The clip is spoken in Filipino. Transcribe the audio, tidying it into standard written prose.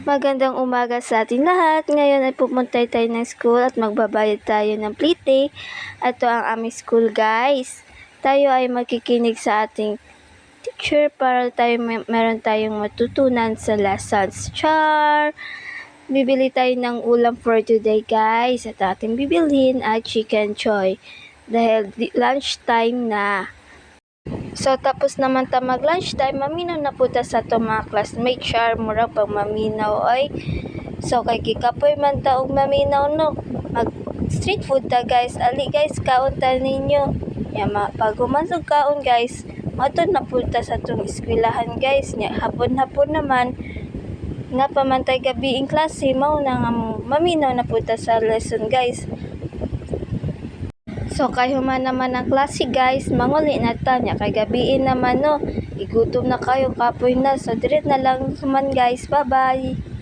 Magandang umaga sa ating lahat. Ngayon ay pupunta tayo ng school at magbabayad tayo ng plite. Ito ang aming school, guys. Tayo ay magkikinig sa ating teacher para meron tayong matutunan sa lessons. Char! Bibili tayo ng ulam for today, guys. At ating bibilhin ay chicken choy dahil lunch time na. So, tapos naman ta mag-lunchtime, maminaw na po ta sa to mga classmate, char, murag pag maminaw ay. So, kay kikapoy man ta og maminaw no. Mag street food ta guys. Ali guys, kaon ta ninyo. Pag humansog kaon guys, matod na po ta sa tong eskwelahan guys. Hapon-hapon naman, nga pa man tay gabi klase, mao na nga maminaw na po ta sa lesson guys. So, kay human naman ang klase guys, manguli na ta niya. Kay gabiin naman no, igutom na kayo, kapoy na. So, direct na lang human guys. Bye-bye!